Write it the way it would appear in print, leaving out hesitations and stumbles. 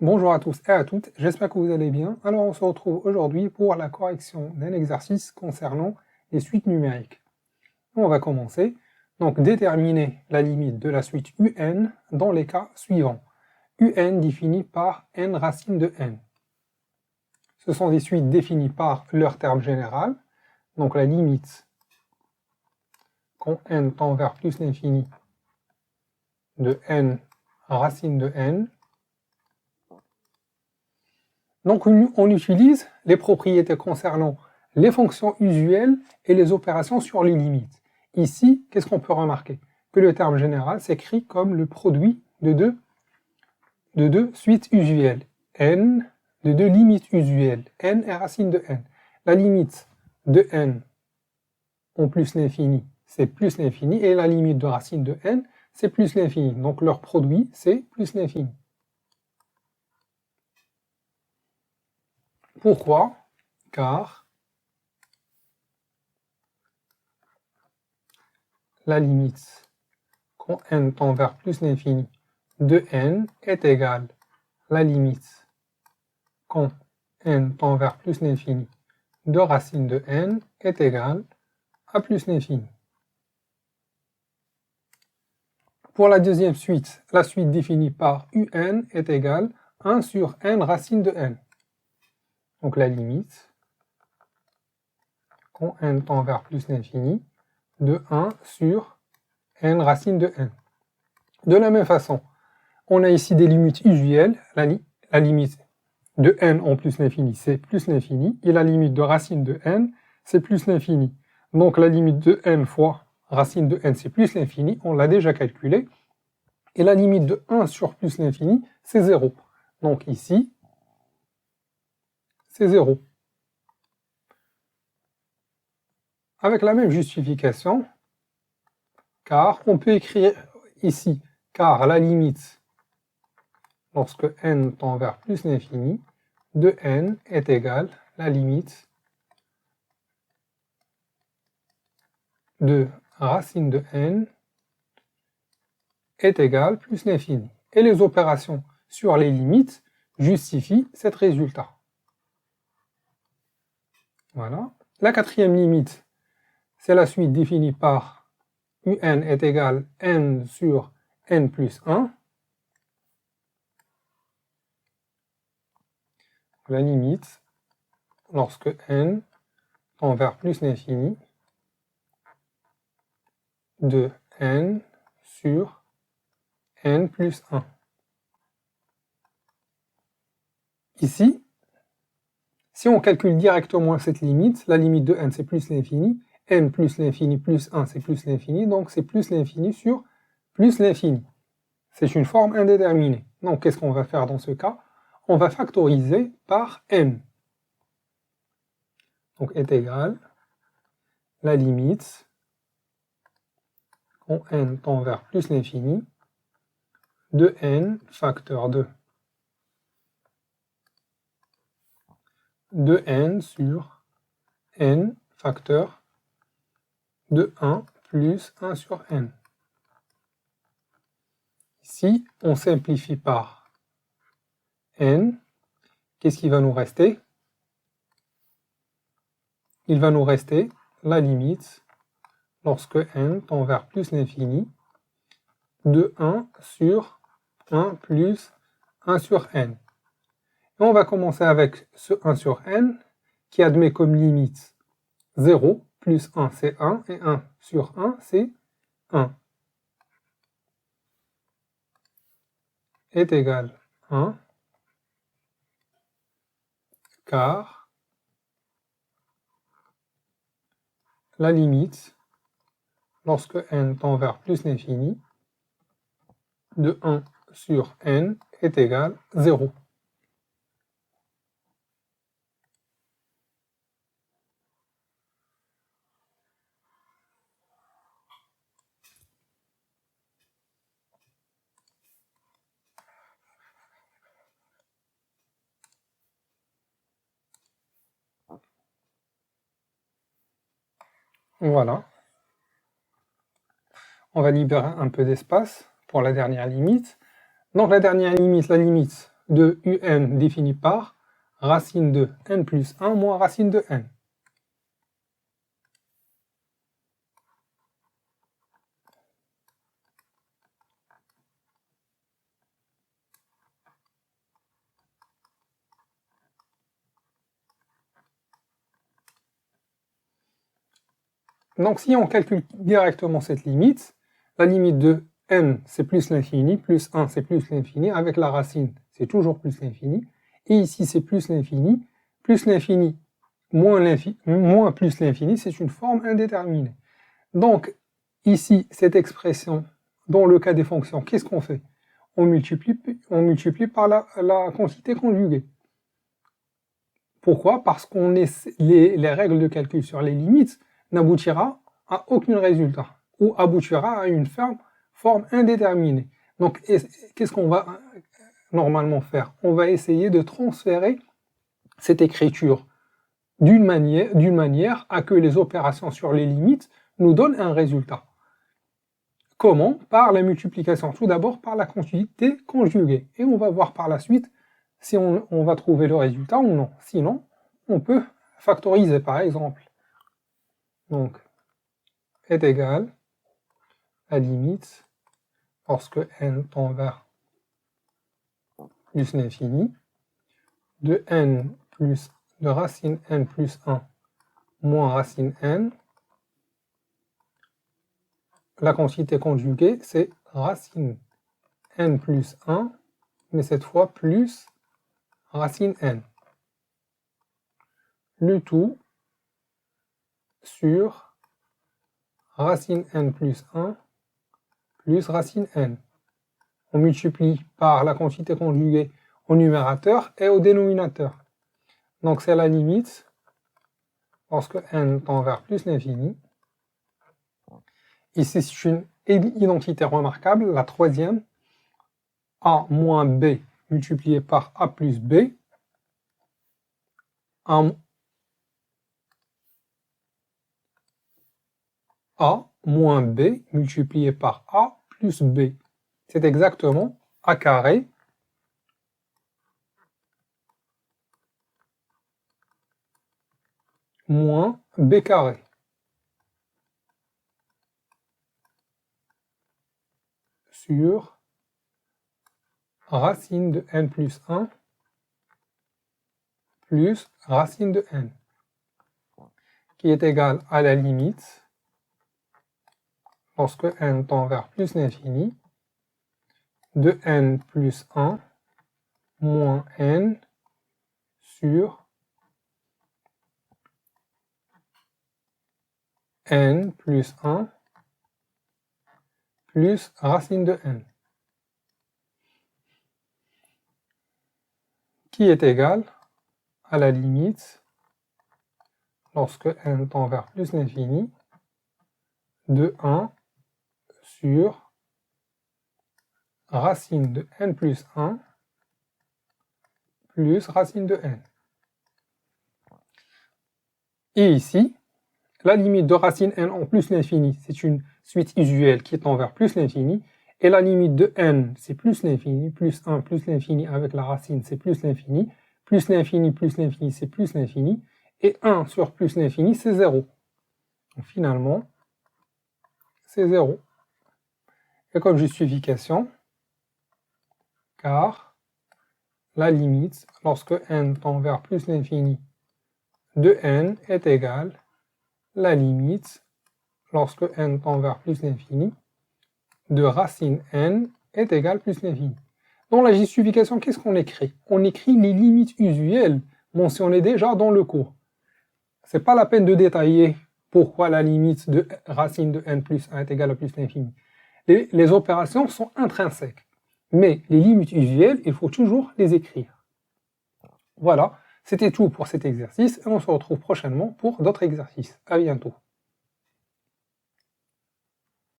Bonjour à tous et à toutes, j'espère que vous allez bien. Alors on se retrouve aujourd'hui pour la correction d'un exercice concernant les suites numériques. On va commencer. Donc déterminer la limite de la suite un dans les cas suivants. Un défini par n racine de n. Ce sont des suites définies par leur terme général. Donc la limite quand n tend vers plus l'infini de n racine de n. Donc on utilise les propriétés concernant les fonctions usuelles et les opérations sur les limites. Ici, qu'est-ce qu'on peut remarquer? Que le terme général s'écrit comme le produit de deux suites usuelles, n, de deux limites usuelles, n est racine de n. La limite de n en plus l'infini, c'est plus l'infini, et la limite de racine de n, c'est plus l'infini. Donc leur produit, c'est plus l'infini. Pourquoi? Car la limite quand n tend vers plus l'infini de n est égale la limite quand n tend vers plus l'infini de racine de n est égale à plus l'infini. Pour la deuxième suite, la suite définie par un est égale 1 sur n racine de n. Donc la limite quand n tend vers plus l'infini de 1 sur n racine de n. De la même façon, on a ici des limites usuelles, la limite de n en plus l'infini, c'est plus l'infini, et la limite de racine de n, c'est plus l'infini. Donc la limite de n fois racine de n, c'est plus l'infini, on l'a déjà calculé, et la limite de 1 sur plus l'infini, c'est 0. Donc ici, c'est 0. Avec la même justification, car on peut écrire ici, car la limite, lorsque n tend vers plus l'infini, de n est égale la limite de racine de n est égale plus l'infini. Et les opérations sur les limites justifient cet résultat. Voilà. La quatrième limite, c'est la suite définie par un est égal n sur n plus 1. La limite, lorsque n tend vers plus l'infini, de n sur n plus 1. Ici, si on calcule directement cette limite, la limite de n c'est plus l'infini, n plus l'infini plus 1 c'est plus l'infini, donc c'est plus l'infini sur plus l'infini. C'est une forme indéterminée. Donc qu'est-ce qu'on va faire dans ce cas? On va factoriser par n. Donc est égal la limite quand n tend vers plus l'infini de n facteur 2 de n sur n facteur de 1 plus 1 sur n. Ici, on simplifie par n. Qu'est-ce qui va nous rester? Il va nous rester la limite lorsque n tend vers plus l'infini de 1 sur 1 plus 1 sur n. Et on va commencer avec ce 1 sur n qui admet comme limite 0, plus 1 c'est 1, et 1 sur 1 c'est 1. Est égal 1, car la limite, lorsque n tend vers plus l'infini, de 1 sur n est égal 0. Voilà. On va libérer un peu d'espace pour la dernière limite. Donc la dernière limite, la limite de un défini par racine de n plus 1 moins racine de n. Donc si on calcule directement cette limite, la limite de n c'est plus l'infini, plus 1 c'est plus l'infini, avec la racine c'est toujours plus l'infini, et ici c'est plus l'infini moins plus l'infini, c'est une forme indéterminée. Donc ici, cette expression, dans le cas des fonctions, qu'est-ce qu'on fait? On multiplie par la quantité conjuguée. Pourquoi? Parce qu'on les règles de calcul sur les limites n'aboutira à aucun résultat, ou aboutira à une forme indéterminée. Donc, qu'est-ce qu'on va normalement faire? On va essayer de transférer cette écriture d'une manière à que les opérations sur les limites nous donnent un résultat. Comment? Par la multiplication. Tout d'abord par la quantité conjuguée. Et on va voir par la suite si on va trouver le résultat ou non. Sinon, on peut factoriser par exemple. Donc, est égal à limite, lorsque n tend vers plus l'infini, de racine n plus 1 moins racine n. La quantité conjuguée, c'est racine n plus 1, mais cette fois plus racine n. Le tout sur racine n plus 1 plus racine n. On multiplie par la quantité conjuguée au numérateur et au dénominateur. Donc c'est la limite lorsque n tend vers plus l'infini. Ici c'est une identité remarquable, la troisième, a moins b multiplié par a plus b, a moins b multiplié par a plus b. C'est exactement a carré moins b carré sur racine de n plus 1 plus racine de n, qui est égal à la limite lorsque n tend vers plus l'infini, de n plus 1 moins n sur n plus 1 plus racine de n, qui est égal à la limite lorsque n tend vers plus l'infini, de 1 sur racine de n plus 1 plus racine de n. Et ici, la limite de racine n en plus l'infini, c'est une suite usuelle qui tend vers plus l'infini, et la limite de n, c'est plus l'infini, plus 1 plus l'infini avec la racine, c'est plus l'infini, c'est plus l'infini, et 1 sur plus l'infini, c'est 0. Donc finalement, c'est 0. Et comme justification, car la limite, lorsque n tend vers plus l'infini, de n est égale la limite, lorsque n tend vers plus l'infini, de racine n est égale plus l'infini. Dans la justification, qu'est-ce qu'on écrit? On écrit les limites usuelles mentionnées déjà dans le cours. C'est pas la peine de détailler pourquoi la limite de racine de n plus 1 est égale à plus l'infini. Les opérations sont intrinsèques, mais les limites usuelles, il faut toujours les écrire. Voilà, c'était tout pour cet exercice, et on se retrouve prochainement pour d'autres exercices. À bientôt.